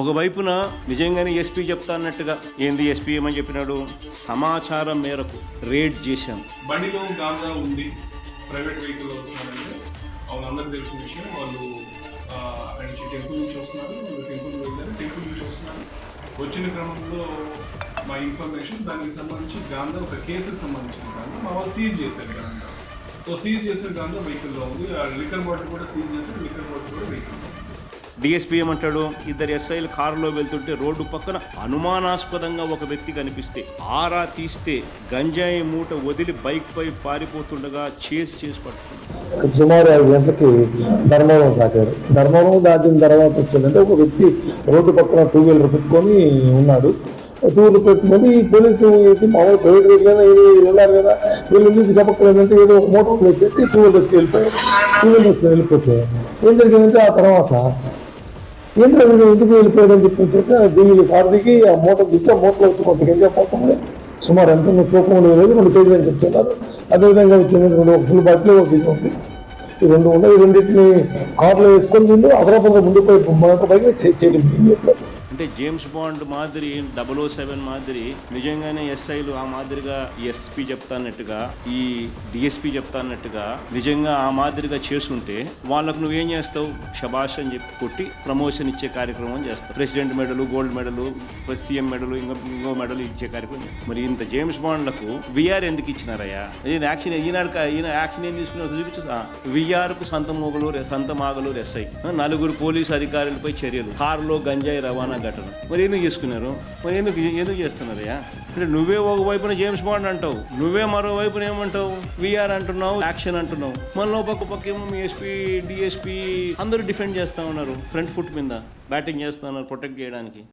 ఒకవైపున నిజంగానే ఎస్పీ చెప్తా అన్నట్టుగా ఏంది ఎస్పీ ఏమని చెప్పినాడు, సమాచారం మేరకు రేడ్ చేశాం. బండిలో గాంజా ఉంది, ప్రైవేట్ వెహికల్ వస్తున్నారంటే అందరికి తెలిసిన విషయం. వాళ్ళు అక్కడి నుంచి టెంపుల్ నుంచి వస్తున్నారు, టెంపుల్ వెళ్ళారు, టెంపుల్ నుంచి వస్తున్నారు. వచ్చిన క్రమంలో మా ఇన్ఫర్మేషన్ దానికి సంబంధించి గాంజా ఒక కేసుకు సంబంధించిన గాంజా మా వాళ్ళు సీజ్ చేశారు గాంజా. సో సీజ్ చేసిన గాంజా వెహికల్లో ఉంది. లిక్కర్ బాటిల్ కూడా సీజ్ చేశారు, లిక్కర్ బాటిల్ కూడా వెహికల్లో ఉంది. డిఎస్పీ ఏమంటాడు, ఇద్దరు ఎస్ఐలు కారులో వెళ్తుంటే రోడ్డు పక్కన అనుమానాస్పదంగా ఒక వ్యక్తి కనిపిస్తే ఆరా తీస్తే గంజాయి మూట వదిలి బైక్ పై పారిపోతుండగా చేసి పడుతుంది. సుమారు 5 గంటలకి ధర్మవరం దాటారు. ధర్మవరం దాటిన తర్వాత వచ్చిందంటే ఒక వ్యక్తి రోడ్డు పక్కన 2 వీలర్ పెట్టుకొని ఉన్నాడు. 2 వీలర్ పెట్టుకొని పోలీసు మామూలు ప్రైవేట్ వెహికల్ ఉన్నారు కదా, వీళ్ళు నుంచి గబక్కలేదంటే ఏదో ఒక మోటార్ పెట్టేసి 2 వీలర్స్కి వెళ్ళిపోయారు. 2 వీలర్స్కి వెళ్ళిపోతే ఏం జరిగిందంటే ఆ తర్వాత ఏంటో వీళ్ళు ఇంటికి వెళ్ళిపోయాడని చెప్పి దీనికి కారుకి ఆ మోటార్ తీస్తే మోటార్లో వచ్చి కొంత గంజా పోతుంది. సుమారు ఎంత తూకం లేదు, 2 కేజీలు అని చెప్తున్నారు. అదేవిధంగా వచ్చింది 2 ఫుల్ బాటిల్ ఒక కేజీ ఉంది. ఈ 2 ఉన్నాయి. ఈ రెండింటిని కారులో వేసుకొని ముందు అదనపంగా ముందు పైకి చేయడం చేశారు. అంటే జేమ్స్ బాండ్ మాదిరి 007 మాదిరి నిజంగానే ఎస్ఐలు ఆ మాదిరిగా ఎస్పీ చెప్తాన్నట్టుగా ఈ డిఎస్పీ చెప్తాన్నట్టుగా నిజంగా ఆ మాదిరిగా చేస్తుంటే వాళ్ళకు నువ్వేం చేస్తావు, శబాష్ అని చెప్పి కొట్టి ప్రమోషన్ ఇచ్చే కార్యక్రమం చేస్తావు. ప్రెసిడెంట్ మెడలు, గోల్డ్ మెడలు, సీఎం మెడలు, ఇంకో మెడలు ఇచ్చే కార్యక్రమం. మరి ఇంత జేమ్స్ బాండ్లకు విఆర్ ఎందుకు ఇచ్చినారయ్యా? యాక్షన్ ఈయన యాక్షన్ ఏం తీసుకున్నా చూపించు. విఆర్కు సంత మాగలూరు ఎస్ఐ 4 పోలీసు అధికారులపై చర్యలు, కారులో గంజాయి రవాణా ఘటన. మరి ఎందుకు చేసుకున్నారు? మరి ఎందుకు చేస్తున్నారయ్యా? అంటే నువ్వే ఒకవైపున జేమ్స్ బాండ్ అంటావు, నువ్వే మరోవైపున ఏమంటావు, విఆర్ అంటున్నావు, యాక్షన్ అంటున్నావు. మళ్ళీ పక్క ఏమో మీ ఎస్పీ డిఎస్పీ అందరూ డిఫెండ్ చేస్తా ఉన్నారు, ఫ్రంట్ ఫుట్ మీద బ్యాటింగ్ చేస్తా ఉన్నారు ప్రొటెక్ట్ చేయడానికి.